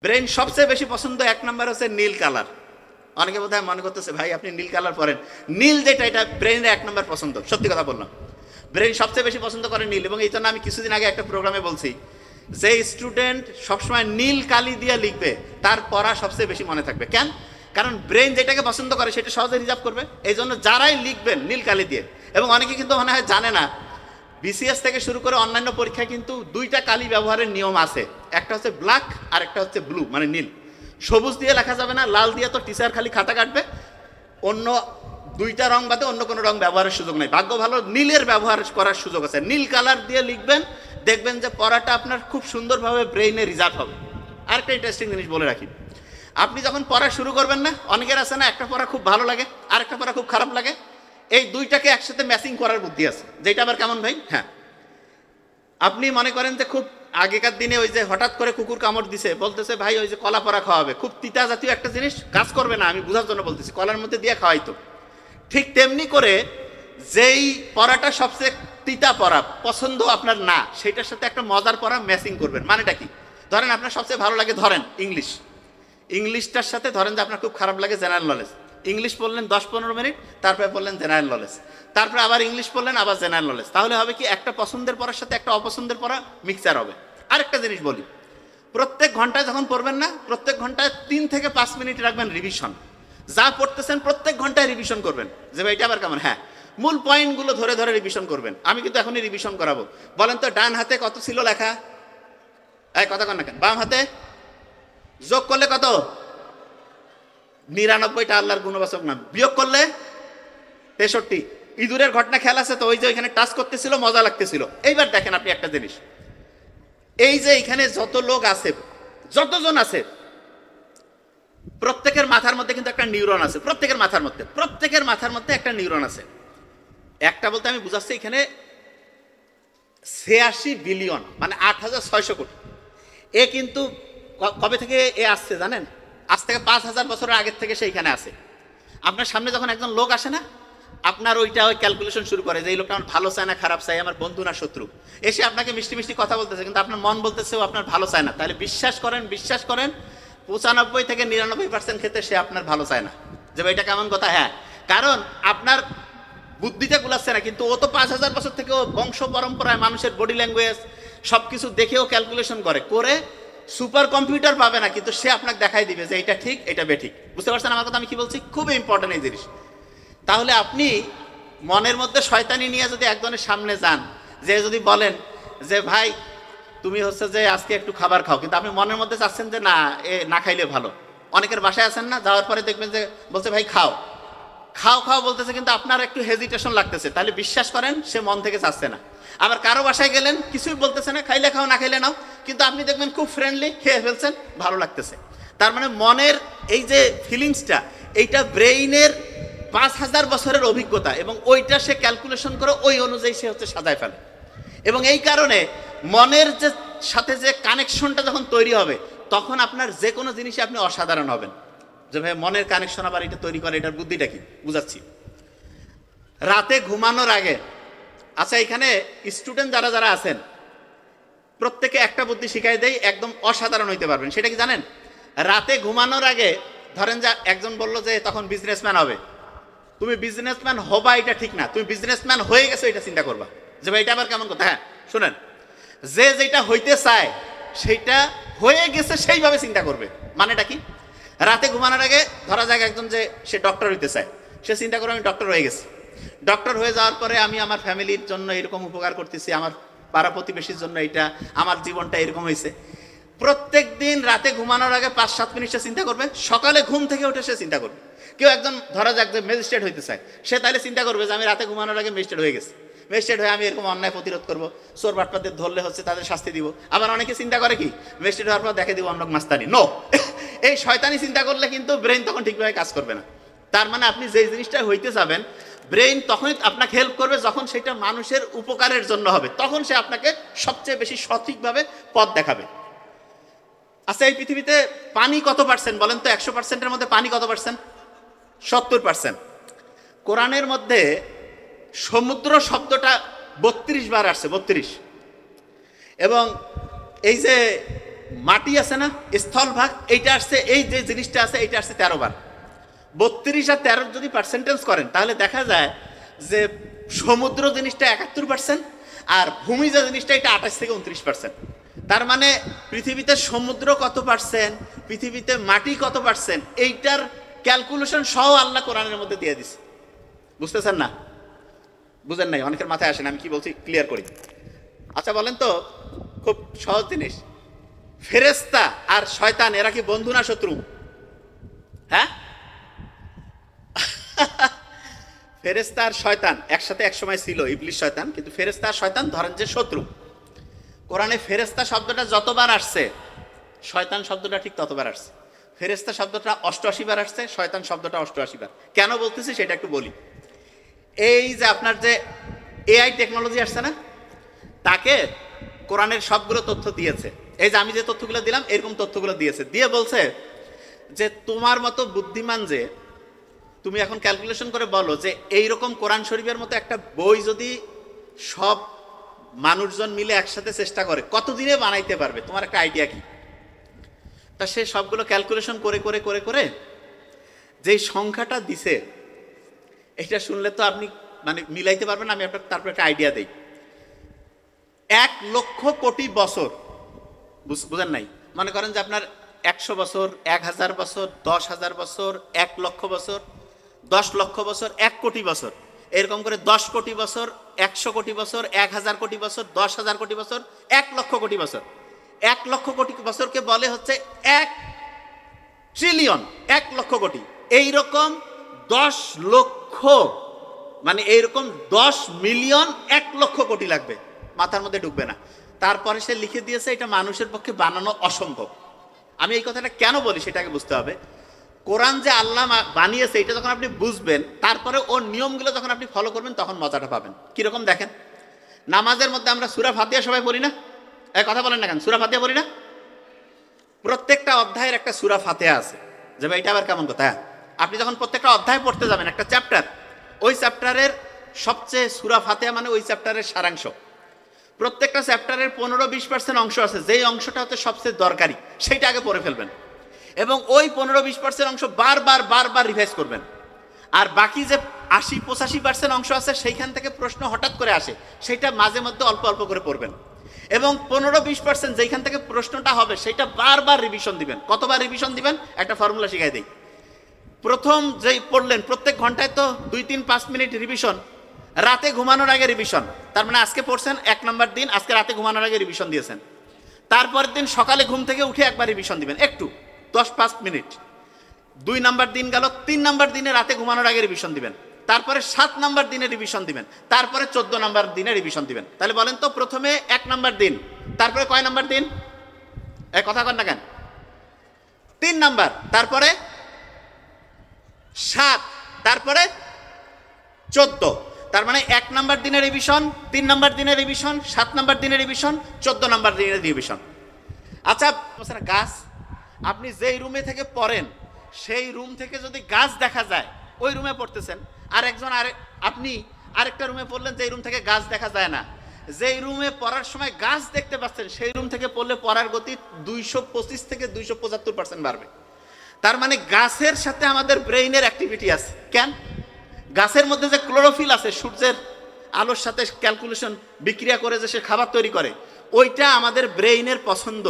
Brain সবচেয়ে বেশি পছন্দ 1 নাম্বার হচ্ছে নীল কালার। অনেকে বোধহয় মনে করতেছে ভাই আপনি নীল কালার পরেন, নীল যেটা এটা ব্রেনের 1 নাম্বার পছন্দ। সত্যি কথা বললাম, ব্রেন সবচেয়ে বেশি পছন্দ করে নীল। এবং এই জন্য আমি কিছুদিন আগে একটা প্রোগ্রামে বলছি যে স্টুডেন্ট সবসময় নীল কালি দিয়ে লিখবে তার পড়া সবচেয়ে বেশি মনে থাকবে। কেন? কারণ ব্রেন যেটাকে পছন্দ করে সেটা সহজে রিজার্ভ করবে। এই জন্য যারাই লিখবেন নীল কালি দিয়ে, এবং অনেকে কিন্তু মনে হয় জানে না, বিসিএস থেকে শুরু করে অন্যান্য পরীক্ষায় কিন্তু 2টা কালি ব্যবহারের নিয়ম আছে। একটা হচ্ছে ব্ল্যাক আর একটা হচ্ছে ব্লু, মানে নীল। সবুজ দিয়ে লেখা যাবে না, লাল দিয়ে তো টিচার খালি খাতা কাটবে, অন্য 2টা রং বাদে অন্য কোনো রং ব্যবহারের সুযোগ নেই। ভাগ্য ভালো নীলের ব্যবহার করার সুযোগ আছে। নীল কালার দিয়ে লিখবেন, দেখবেন যে পড়াটা আপনার খুব সুন্দরভাবে ব্রেইনে রিজার্ভ হবে। আরেকটা ইন্টারেস্টিং জিনিস বলে রাখি, আপনি যখন পড়া শুরু করবেন না, অনেকের আছে না একটা পড়া খুব ভালো লাগে আর একটা পড়া খুব খারাপ লাগে, এই 2টাকে একসাথে ম্যাচিং করার বুদ্ধি আছে। যেটা আবার কেমন ভাই? হ্যাঁ, আপনি মনে করেন যে খুব আগেকার দিনে ওই যে হঠাৎ করে কুকুর কামড় দিছে, বলতেছে ভাই ওই যে কলা পরা খাওয়াবে, খুব তিতা জাতীয় একটা জিনিস, কাজ করবে না, আমি বোঝার জন্য বলতেছি, কলার মধ্যে দিয়ে খাওয়াইতো। ঠিক তেমনি করে যেই পড়াটা সবচেয়ে তিতা পড়া পছন্দ আপনার না, সেটার সাথে একটা মজার পড়া ম্যাচিং করবেন। মানেটা কি? ধরেন আপনার সবচেয়ে ভালো লাগে ধরেন ইংলিশটার সাথে ধরেন যে আপনার খুব খারাপ লাগে জেনারেল নলেজ। ইংলিশ পড়লেন 10-15 মিনিট, তারপরে পড়লেন জেনারেল নলেজ, তারপরে আবার ইংলিশ পড়লেন, আবার জেনারেল নলেজ। তাহলে হবে কি, একটা পছন্দের পড়ার সাথে একটা অপছন্দের পড়া মিক্সচার হবে। আরেকটা জিনিস বলি, প্রত্যেক ঘন্টায় যখন পড়বেন না, প্রত্যেক ঘন্টায় 3 থেকে 5 মিনিট রাখবেন রিভিশন। যা পড়তেছেন প্রত্যেক ঘন্টায় রিভিশন করবেন, যে ভাই এটা আবার কেমন। হ্যাঁ, মূল পয়েন্টগুলো ধরে ধরে রিভিশন করবেন। আমি কিন্তু এখনই রিভিশন করাবো। বলেন তো, ডান হাতে কত ছিল লেখা? কথা কন না কেন? বাম হাতে যোগ করলে কত? 99টা আল্লাহর গুণবাচক নাম। বিয়োগ করলে 63। ইঁদুরের ঘটনা খেয়াল আছে তো? ওই যে ওইখানে টাচ করতেছিল, মজা লাগতেছিল। এইবার দেখেন আপনি একটা জিনিস, এই যে এখানে যত লোক আছে, যতজন আছে, প্রত্যেকের মাথার মধ্যে কিন্তু একটা নিউরন আছে। প্রত্যেকের মাথার মধ্যে একটা নিউরন আছে। একটা বলতে আমি বুঝাচ্ছি, এখানে 86 বিলিয়ন, মানে 8600 কোটি। এ কিন্তু কবে থেকে এ আসছে জানেন? আজ থেকে 5000 বছরের আগের থেকে সেইখানে আছে। আপনার সামনে যখন একজন লোক আসে না, আপনার ওই ক্যালকুলেশন শুরু করে যে এই লোকটা আমার ভালো চায় না খারাপ চায়, আমার বন্ধু না শত্রু। এসে আপনাকে মিষ্টি মিষ্টি কথা বলতেছে, কিন্তু আপনার মন বলতেছে ও আপনার ভালো চায় না। তাহলে বিশ্বাস করেন 95 থেকে 99% ক্ষেত্রে সে আপনার ভালো চায় না। যে এটা কেমন কথা? হ্যাঁ, কারণ আপনার বুদ্ধিতে গুলাচ্ছে না, কিন্তু ও তো 5000 বছর থেকে ও বংশ পরম্পরায় মানুষের বডি ল্যাঙ্গুয়েজ সবকিছু দেখেও ক্যালকুলেশন করে সুপার কম্পিউটার পাবে না, কিন্তু সে আপনাকে দেখাই দিবে যে এটা ঠিক, এটা বেঠিক। বুঝতে পারছেন আমার কথা আমি কি বলছি? খুবই ইম্পর্টেন্ট এই জিনিস। তাহলে আপনি মনের মধ্যে শয়তানি নিয়ে যদি একজনের সামনে যান, যে যদি বলেন যে ভাই তুমি হচ্ছে যে আজকে একটু খাবার খাও, কিন্তু আপনি মনের মধ্যে চাচ্ছেন যে না, এ না খাইলে ভালো। অনেকের বাসায় আছেন না, যাওয়ার পরে দেখবেন যে বলছে ভাই খাও বলতেছে, কিন্তু আপনার একটু হেজিটেশন লাগতেছে। তাহলে বিশ্বাস করেন সে মন থেকে চাচ্ছে না। আবার কারো বাসায় গেলেন, কিছুই বলতেছে না, খাইলে খাও না খাইলে নাও, কিন্তু আপনি দেখবেন খুব ফ্রেন্ডলি, খেয়ে ফেলছেন, ভালো লাগতেছে। তার মানে মনের এই যে ফিলিংসটা, এইটা ব্রেইনের 5000 বছরের অভিজ্ঞতা, এবং ওইটা সে ক্যালকুলেশন করে ওই অনুযায়ী সে হচ্ছে সাজায় ফেলে। এবং এই কারণে মনের যে সাথে যে কানেকশনটা যখন তৈরি হবে, তখন আপনার যে কোনো জিনিসে আপনি অসাধারণ হবেন। যে ভাই মনের কানেকশন আবার এটা তৈরি করে, এটার বুদ্ধিটা কি বুঝাচ্ছি। রাতে ঘুমানোর আগে, আচ্ছা এখানে স্টুডেন্ট যারা যারা আছেন প্রত্যেকে একটা বুদ্ধি শিখাই দেয়, একদম অসাধারণ হইতে পারবেন। সেটা কি জানেন? রাতে ঘুমানোর আগে ধরেন যে একজন বললো যে তখন বিজনেসম্যান হবে, তুমি বিজনেসম্যান হবা এটা ঠিক না, তুমি বিজনেসম্যান হয়ে গেছো এটা চিন্তা করবা। যে ভাই এটা আবার কেমন কথা? হ্যাঁ শুনেন, যে যেটা হইতে চায় সেইটা হয়ে গেছে সেইভাবে চিন্তা করবে। মানেটা কি? রাতে ঘুমানোর আগে ধরা যাক একজন যে সে ডক্টর হইতে চায়, সে চিন্তা করে আমি ডক্টর হয়ে গেছি। ডক্টর হয়ে যাওয়ার পরে আমি আমার ফ্যামিলির জন্য এরকম উপকার করতেছি, আমার পাড়া প্রতিবেশীর জন্য এটা, আমার জীবনটা এরকম হয়েছে। প্রত্যেক দিন রাতে ঘুমানোর আগে 5-7 মিনিট সে চিন্তা করবে, সকালে ঘুম থেকে উঠে সে চিন্তা করবে। কেউ একজন ধরা যাক যে ম্যাজিস্ট্রেট হইতে চায়, সে তাহলে চিন্তা করবে যে আমি রাতে ঘুমানোর আগে ম্যাজিস্ট্রেট হয়ে গেছি, ম্যাজিস্ট্রেট হয়ে আমি এরকম অন্যায় প্রতিরোধ করবো, চোর বাটপাদের ধরলে হচ্ছে তাদের শাস্তি দিব। আবার অনেকে চিন্তা করে কি, ম্যাজিস্ট্রেট হওয়ার পর দেখে দিব অন্য মাস্তানি। নো, এই শয়তানি চিন্তা করলে কিন্তু ব্রেন তখন ঠিকভাবে কাজ করবে না। তার মানে আপনি যে জিনিসটা হইতে যাবেন, ব্রেন তখনই আপনাকে হেল্প করবে যখন সেটা মানুষের উপকারের জন্য হবে, তখন সে আপনাকে সবচেয়ে বেশি সঠিকভাবে পথ দেখাবে। আচ্ছা এই পৃথিবীতে পানি কত পার্সেন্ট বলেন তো? 100%-এর মধ্যে পানি কত পার্সেন্ট? 70%। কোরআনের মধ্যে সমুদ্র শব্দটা 32 বার আসছে, 32। এবং এই যে মাটি আছে না, স্থলভাগ, এইটা আসছে, এই যে জিনিসটা আছে এইটা আসছে 13 বার। 32 আর 13 যদি পার্সেন্টেজ করেন তাহলে দেখা যায় যে সমুদ্র জিনিসটা 71%, আর ভূমি যে জিনিসটা এটা 28 থেকে 29%। তার মানে পৃথিবীতে সমুদ্র কত পার্সেন্ট, পৃথিবীতে মাটি কত পার্সেন্ট, এইটার ক্যালকুলেশন সহ আল্লাহ কোরআনের মধ্যে দিয়ে দিছে। বুঝতেছেন না? বুঝেন নাই? অনেকের মাথায় আসেন, আমি কি বলছি ক্লিয়ার করি। আচ্ছা বলেন তো, খুব সহজ জিনিস, ফেরেশতা আর শয়তান এরা কি বন্ধু না শত্রু? হ্যাঁ, ফেরেশতা আর শয়তান একসাথে একসময় ছিল, ইবলিস শয়তান, কিন্তু ফেরেশতা আর শয়তান ধরেন যে শত্রু। কোরআনে ফেরেশতা শব্দটা যতবার আসছে শয়তান শব্দটা ঠিক ততবার আসছে। ফেরেশতা শব্দটা 88 বার আসছে, শয়তান শব্দটা 88 বার। কেন বলতেছি সেটা একটু বলি। এই যে আপনার যে এআই টেকনোলজি আসছে না, তাকে কোরআনের সবগুলো তথ্য দিয়েছে। এই যে আমি যে তথ্যগুলো দিলাম এরকম তথ্যগুলো দিয়েছে, দিয়ে বলছে যে তোমার মতো বুদ্ধিমান যে তুমি এখন ক্যালকুলেশন করে বলো যে এইরকম কোরআন শরীফের মতো একটা বই যদি সব মানুষজন মিলে একসাথে চেষ্টা করে কতদিনে বানাইতে পারবে, তোমার একটা আইডিয়া কি? তা সে সবগুলো ক্যালকুলেশন করে করে করে করে যেই সংখ্যাটা দিছে এটা শুনলে তো আপনি মানে মিলাইতে পারবেন। আমি আপনার তারপর একটা আইডিয়া দেই। 1 লক্ষ কোটি বছর, বুঝেন নাই? মনে করেন যে আপনার 100 বছর, 1000 বছর, 10,000 বছর, 1 লক্ষ বছর, 10 লক্ষ বছর, 1 কোটি বছর, এরকম করে 10 কোটি বছর, 100 কোটি বছর, 1000 কোটি বছর, 10,000 কোটি বছর, 1 লক্ষ কোটি বছর। 1 লক্ষ কোটি বছরকে বলে হচ্ছে 1 ট্রিলিয়ন, 1 লক্ষ কোটি। এইরকম 10 লক্ষ মানে এইরকম 10 মিলিয়ন 1 লক্ষ কোটি লাগবে, মাথার মধ্যে ঢুকবে না। তারপরে সে লিখে দিয়েছে এটা মানুষের পক্ষে বানানো অসম্ভব। আমি এই কথাটা কেন বলি সেটাকে বুঝতে হবে। কোরআন যে আল্লাহ বানিয়েছে এটা যখন আপনি বুঝবেন, তারপরে ওর নিয়মগুলো যখন আপনি ফলো করবেন তখন মজাটা পাবেন। কিরকম দেখেন, নামাজের মধ্যে আমরা সূরা ফাতিহা সবাই পড়ি না? এই কথা বলেন না কেন, সূরা ফাতিহা পড়ি না? প্রত্যেকটা অধ্যায়ের একটা সূরা ফাতিহা আছে। যে ভাই এটা আবার কেমন কথা? আপনি যখন প্রত্যেকটা অধ্যায় পড়তে যাবেন একটা চ্যাপ্টার, ওই চ্যাপ্টারের সবচেয়ে সূরা ফাতিহা মানে ওই চ্যাপ্টারের সারাংশ। প্রত্যেকটা চ্যাপ্টারের 15-20% অংশ আছে, যেই অংশটা হচ্ছে সবচেয়ে দরকারি সেইটা আগে পড়ে ফেলবেন এবং ওই 15-20% অংশ বারবার বারবার রিভাইজ করবেন। আর বাকি যে 80-85% অংশ আছে সেইখান থেকে প্রশ্ন হঠাৎ করে আসে, সেইটা মাঝে মধ্যে অল্প অল্প করে পড়বেন এবং 15-20% যেখান থেকে প্রশ্নটা হবে সেটা বারবার রিভিশন দিবেন। কতবার রিভিশন দিবেন? একটা ফর্মুলা শিখাই দিই। প্রথম যেই পড়লেন প্রত্যেক ঘন্টায় তো 2-3-5 মিনিট রিভিশন, রাতে ঘুমানোর আগে রিভিশন। তার মানে আজকে পড়ছেন 1 নম্বর দিন, আজকে রাতে ঘুমানোর আগে রিভিশন দিয়েছেন। তারপরের দিন সকালে ঘুম থেকে উঠে একবার রিভিশন দিবেন একটু 10-5 মিনিট। 2 নম্বর দিন গেল, 3 নম্বর দিনে রাতে ঘুমানোর আগে রিভিশন দিবেন। তারপরে 7 নম্বর দিনে রিভিশন দিবেন, তারপরে 14 নম্বর দিনে রিভিশন দিবেন। তাহলে বলেন তো, প্রথমে 1 নম্বর দিন, তারপরে কয় নম্বর দিন? এই কথা কন না কেন? 3 নম্বর, তারপরে 7, তারপরে 14। তার মানে 1 নম্বর দিনে রিভিশন, 3 নম্বর দিনে রিভিশন, 7 নম্বর দিনে রিভিশন, 14 নম্বর দিনে রিভিশন। আচ্ছা গাছ, আপনি যেই রুমে থেকে পড়েন সেই রুম থেকে যদি গাছ দেখা যায় ওই রুমে পড়তেছেন, আর একজন আপনি আরেকটা রুমে পড়লেন যেই রুম থেকে গাছ দেখা যায় না, যেই রুমে পড়ার সময় গাছ দেখতে পাচ্ছেন সেই রুম থেকে পড়লে পড়ার গতি 225 থেকে 275% বাড়বে। তার মানে গাছের সাথে আমাদের ব্রেইনের অ্যাক্টিভিটি আছে। কেন? গাছের মধ্যে যে ক্লোরোফিল আছে, সূর্যের আলোর সাথে ক্যালকুলেশন বিক্রিয়া করে যে সে খাবার তৈরি করে, ওইটা আমাদের ব্রেইনের পছন্দ।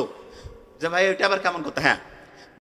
যে ভাই ওইটা আবার কেমন কথা? হ্যাঁ,